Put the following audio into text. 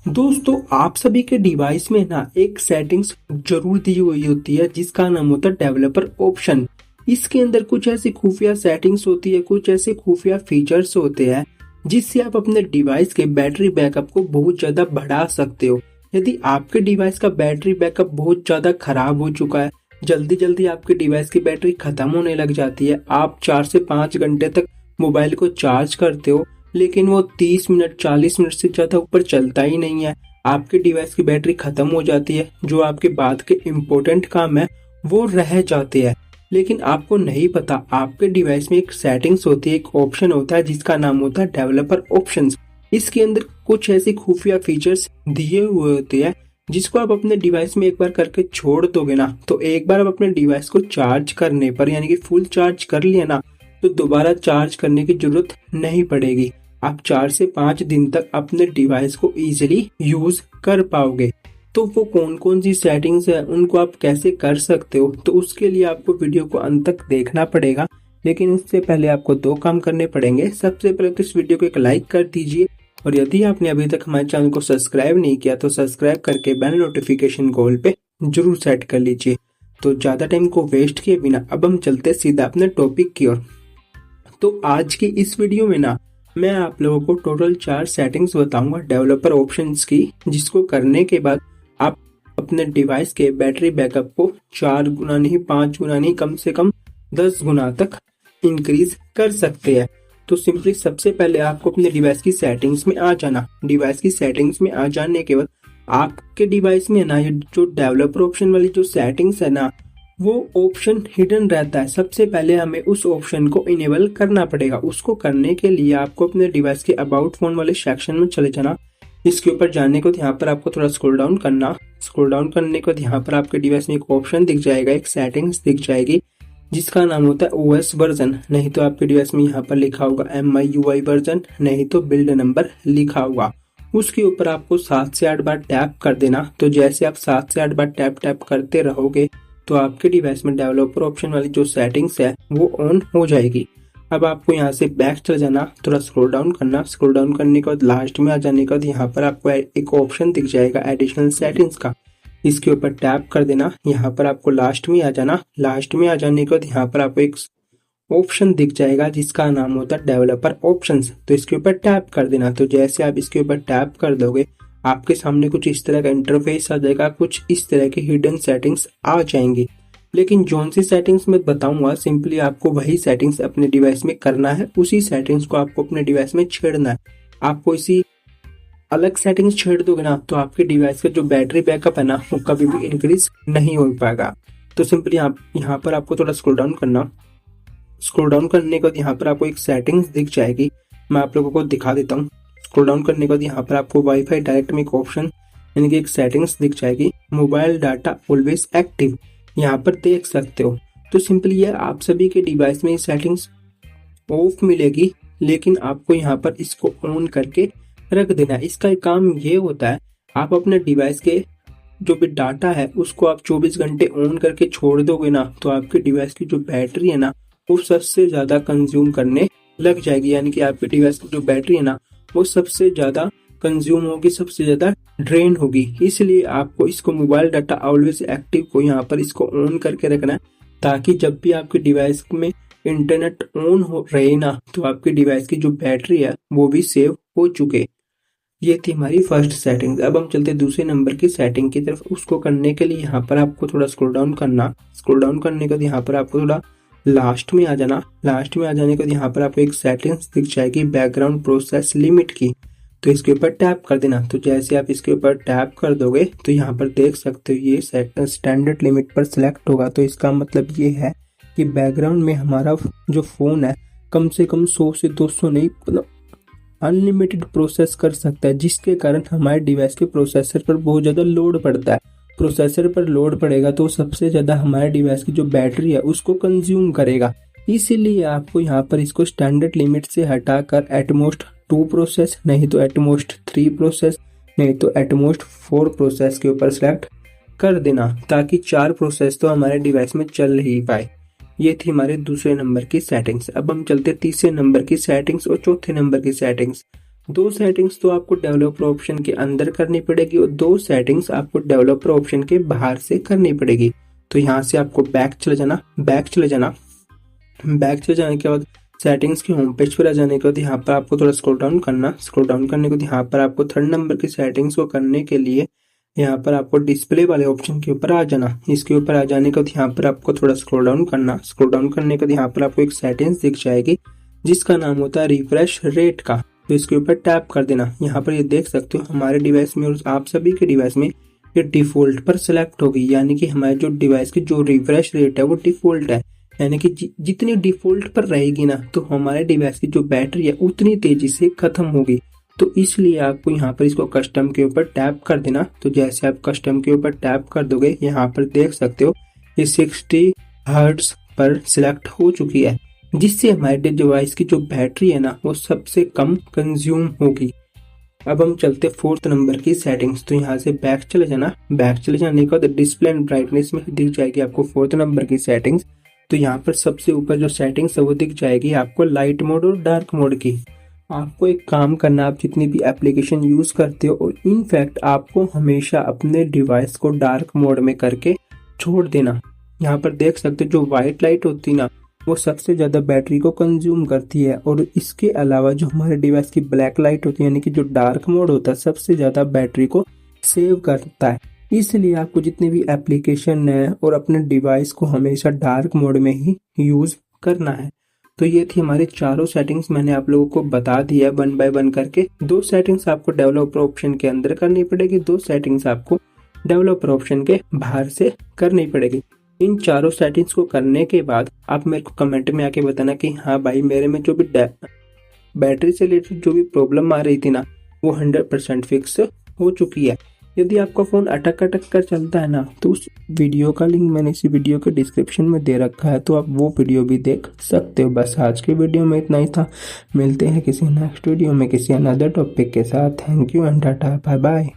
दोस्तों, आप सभी के डिवाइस में ना एक सेटिंग्स जरूर दी हुई होती है जिसका नाम होता है डेवलपर ऑप्शन। इसके अंदर कुछ ऐसी खुफिया सेटिंग्स होती है, कुछ ऐसे खुफिया फीचर्स होते हैं जिससे आप अपने डिवाइस के बैटरी बैकअप को बहुत ज्यादा बढ़ा सकते हो। यदि आपके डिवाइस का बैटरी बैकअप बहुत ज्यादा खराब हो चुका है, जल्दी जल्दी आपके डिवाइस की बैटरी खत्म होने लग जाती है, आप 4 से 5 घंटे तक मोबाइल को चार्ज करते हो लेकिन वो 30 मिनट 40 मिनट से ज्यादा ऊपर चलता ही नहीं है, आपके डिवाइस की बैटरी खत्म हो जाती है, जो आपके बाद के इम्पोर्टेंट काम है वो रह जाते हैं। लेकिन आपको नहीं पता आपके डिवाइस में एक सेटिंग्स होती है, एक ऑप्शन होता है जिसका नाम होता है डेवलपर ऑप्शंस। इसके अंदर कुछ ऐसी खुफिया फीचर्स दिए हुए होते हैं जिसको आप अपने डिवाइस में एक बार करके छोड़ दोगे ना, तो एक बार आप अपने डिवाइस को चार्ज करने पर यानी कि फुल चार्ज कर लिया ना, तो दोबारा चार्ज करने की जरूरत नहीं पड़ेगी। आप 4 से 5 दिन तक अपने डिवाइस को इजीली यूज कर पाओगे। तो वो कौन कौन सी सेटिंग्स है, उनको आप कैसे कर सकते हो, तो उसके लिए आपको वीडियो को अंत तक देखना पड़ेगा। लेकिन उससे पहले आपको 2 काम करने पड़ेंगे। सबसे पहले तो इस वीडियो को एक लाइक कर दीजिए, और यदि आपने अभी तक हमारे चैनल को सब्सक्राइब नहीं किया तो सब्सक्राइब करके बेल नोटिफिकेशन कॉल पे जरूर सेट कर लीजिए। तो ज्यादा टाइम को वेस्ट किए बिना अब हम चलते सीधा अपने टॉपिक की ओर। तो आज की इस वीडियो में ना मैं आप लोगों को टोटल 4 सेटिंग्स बताऊंगा डेवलपर ऑप्शंस की, जिसको करने के बाद आप अपने डिवाइस के बैटरी बैकअप को 4 गुना नहीं, 5 गुना नहीं, कम से कम 10 गुना तक इंक्रीज कर सकते हैं। तो सिंपली सबसे पहले आपको अपने डिवाइस की सेटिंग्स में आ जाना। डिवाइस की सेटिंग्स में आ जाने के बाद आपके डिवाइस में ना ये जो डेवलपर ऑप्शन वाली जो सेटिंग्स है ना, वो ऑप्शन हिडन रहता है। सबसे पहले हमें उस ऑप्शन को इनेबल करना पड़ेगा। उसको करने के लिए आपको अपने डिवाइस के अबाउट फोन वाले सेक्शन में चले जाना। इसके ऊपर जाने को यहाँ पर आपको थोड़ा स्क्रॉल डाउन करना। स्क्रॉल डाउन करने के बाद यहाँ पर आपके डिवाइस में एक ऑप्शन दिख जाएगा, एक सेटिंग्स दिख जाएगी जिसका नाम होता है ओएस वर्जन। नहीं तो आपके डिवाइस में यहाँ पर लिखा होगा MIUI वर्जन, नहीं तो बिल्ड नंबर लिखा होगा। उसके ऊपर आपको 7 से 8 बार टैप कर देना। तो जैसे आप 7 से 8 बार टैप करते रहोगे तो आपके डिवाइस में डेवलपर ऑप्शन वाली जो सेटिंग्स है वो ऑन हो जाएगी। अब आपको यहाँ से बैक चले जाना, थोड़ा स्क्रॉल डाउन करना। स्क्रॉल डाउन करने के बाद लास्ट में आ जाने के बाद यहाँ पर आपको एक ऑप्शन दिख जाएगा एडिशनल सेटिंग्स का। इसके ऊपर टैप कर देना। यहाँ पर आपको लास्ट में आ जाना। लास्ट में आ जाने के बाद यहाँ पर आपको एक ऑप्शन दिख जाएगा जिसका नाम होता है डेवलपर ऑप्शंस। तो इसके ऊपर टैप कर देना। तो जैसे आप इसके ऊपर टैप कर दोगे आपके सामने कुछ इस तरह का इंटरफेस आ जाएगा, कुछ इस तरह की हिडन सेटिंग्स आ जाएंगी। लेकिन जोन सी सेटिंग्स मैं बताऊंगा, सिंपली आपको वही सेटिंग्स अपने डिवाइस में करना है, उसी सेटिंग्स को आपको अपने डिवाइस में छेड़ना है। आपको इसी अलग सेटिंग्स छेड़ दोगे ना तो आपके डिवाइस का जो बैटरी बैकअप है ना वो कभी भी इंक्रीज नहीं हो पाएगा। तो सिंपली आप यहाँ पर आपको थोड़ा स्क्रॉल डाउन करना। स्क्रॉल डाउन करने के बाद यहाँ पर आपको एक सेटिंग्स दिख जाएगी, मैं आप लोगों को दिखा देता हूँ। स्क्रॉल डाउन करने के बाद यहाँ पर आपको वाईफाई डायरेक्ट में एक ऑप्शन यानी कि एक सेटिंग्स दिख जाएगी, मोबाइल डाटा ऑलवेज एक्टिव, यहाँ पर देख सकते हो। तो सिंपली ये आप सभी के डिवाइस में सेटिंग्स ऑफ मिलेगी, लेकिन आपको यहाँ पर इसको ऑन करके रख देना। इसका एक काम ये होता है, आप अपने डिवाइस के जो भी डाटा है उसको आप 24 घंटे ऑन करके छोड़ दोगे ना तो आपके डिवाइस की जो बैटरी है ना वो सबसे ज्यादा कंज्यूम करने लग जाएगी। यानी कि आपके डिवाइस की जो बैटरी है ना वो सबसे ज्यादा कंज्यूम होगी, सबसे ज्यादा ड्रेन होगी। इसलिए आपको इसको मोबाइल डाटा ऑलवेज एक्टिव को यहाँ पर इसको ऑन करके रखना है, ताकि जब भी आपके डिवाइस में इंटरनेट ऑन हो रहे ना तो आपके डिवाइस की जो बैटरी है वो भी सेव हो चुके। ये थी हमारी फर्स्ट सेटिंग। अब हम चलते दूसरे नंबर की सेटिंग की तरफ। उसको करने के लिए यहाँ पर आपको थोड़ा स्क्रॉल डाउन करना। स्क्रॉल डाउन करने के बाद यहाँ पर आपको थोड़ा लास्ट में आ जाना। लास्ट में आ जाने के बाद यहाँ पर आपको एक सेटिंग्स दिख जाएगी बैकग्राउंड प्रोसेस लिमिट की, तो इसके ऊपर टैप कर देना। तो जैसे आप इसके ऊपर टैप कर दोगे तो यहाँ पर देख सकते हो ये स्टैंडर्ड लिमिट पर सिलेक्ट होगा। तो इसका मतलब ये है कि बैकग्राउंड में हमारा जो फोन है कम से कम 100 से 200 नहीं, मतलब अनलिमिटेड प्रोसेस कर सकता है, जिसके कारण हमारे डिवाइस के प्रोसेसर पर बहुत ज्यादा लोड पड़ता है। प्रोसेसर पर लोड पड़ेगा तो सबसे ज्यादा हमारे डिवाइस की जो बैटरी है उसको कंज्यूम करेगा। इसीलिए आपको यहाँ पर इसको स्टैंडर्ड लिमिट से हटाकर एटमोस्ट 2 प्रोसेस, नहीं तो एटमोस्ट 3 प्रोसेस, नहीं तो एटमोस्ट 4 प्रोसेस के ऊपर सिलेक्ट कर देना, ताकि 4 प्रोसेस तो हमारे डिवाइस में चल ही पाए। ये थी हमारे दूसरे नंबर की सेटिंग्स। अब हम चलते तीसरे नंबर की सेटिंग्स और चौथे नंबर की सेटिंग्स। दो सेटिंग्स तो आपको डेवलपर ऑप्शन के अंदर करनी पड़ेगी और दो सेटिंग्स आपको डेवलपर ऑप्शन के बाहर से करनी पड़ेगी। तो यहाँ से आपको बैक चले जाना, बैक चले जाने के बाद सेटिंग्स के होम पेज पर आ जाने के बाद यहाँ पर आपको थोड़ा स्क्रॉल डाउन करना। स्क्रॉल डाउन करने के बाद यहाँ पर आपको 3rd नंबर की सेटिंग्स को करने के लिए यहाँ पर आपको डिस्प्ले वाले ऑप्शन के ऊपर आ जाना। इसके ऊपर आ जाने के बाद यहाँ पर आपको थोड़ा स्क्रॉल डाउन करना। स्क्रॉल डाउन करने के बाद यहाँ पर आपको एक सेटिंग्स दिख जाएगी जिसका नाम होता है रिफ्रेश रेट का। तो इसके ऊपर टैप कर देना। यहाँ पर ये देख सकते हो हमारे डिवाइस में और आप सभी के डिवाइस में ये डिफॉल्ट पर सिलेक्ट होगी, यानी कि हमारे जो डिवाइस की जो रिफ्रेश रेट है वो डिफॉल्ट है, यानी कि जितनी डिफॉल्ट पर रहेगी ना तो हमारे डिवाइस की जो बैटरी है उतनी तेजी से खत्म होगी। तो इसलिए आपको यहाँ पर इसको कस्टम के ऊपर टैप कर देना। तो जैसे आप कस्टम के ऊपर टैप कर दोगे यहाँ पर देख सकते हो ये 60 हर्ट्ज पर सिलेक्ट हो चुकी है, जिससे हमारे डिवाइस की जो बैटरी है ना वो सबसे कम कंज्यूम होगी। अब हम चलते 4th नंबर की सेटिंग्स। तो यहाँ से बैक चले जाना। बैक चले जाने के बाद डिस्प्ले एंड ब्राइटनेस में दिख जाएगी आपको 4th नंबर की सेटिंग्स। तो यहाँ पर सबसे ऊपर जो सेटिंग्स है वो दिख जाएगी आपको लाइट मोड और डार्क मोड की। आपको एक काम करना, आप जितनी भी एप्लीकेशन यूज करते हो और इनफैक्ट आपको हमेशा अपने डिवाइस को डार्क मोड में करके छोड़ देना। यहाँ पर देख सकते हो जो व्हाइट लाइट होती ना वो सबसे ज्यादा बैटरी को कंज्यूम करती है, और इसके अलावा जो हमारे डिवाइस की ब्लैक लाइट होती है यानी कि जो डार्क मोड होता है सबसे ज्यादा बैटरी को सेव करता है। इसलिए आपको जितने भी एप्लीकेशन है और अपने डिवाइस को हमेशा डार्क मोड में ही यूज करना है। तो ये थी हमारी चारों सेटिंग्स, मैंने आप लोगों को बता दिया 1 बाय 1 करके। 2 सेटिंग्स आपको डेवलपर ऑप्शन के अंदर करनी पड़ेगी, 2 सेटिंग्स आपको डेवलपर ऑप्शन के बाहर से करनी पड़ेगी। इन चारों सेटिंग्स को करने के बाद आप मेरे को कमेंट में आके बताना कि हाँ भाई मेरे में जो भी बैटरी से रिलेटेड जो भी प्रॉब्लम आ रही थी ना वो 100% फिक्स हो चुकी है। यदि आपका फोन अटक कर चलता है ना तो उस वीडियो का लिंक मैंने इसी वीडियो के डिस्क्रिप्शन में दे रखा है, तो आप वो वीडियो भी देख सकते हो। बस आज के वीडियो में इतना ही था। मिलते हैं किसी नेक्स्ट वीडियो में किसी अनदर टॉपिक के साथ। थैंक यू एंड टाटा, बाय बाय।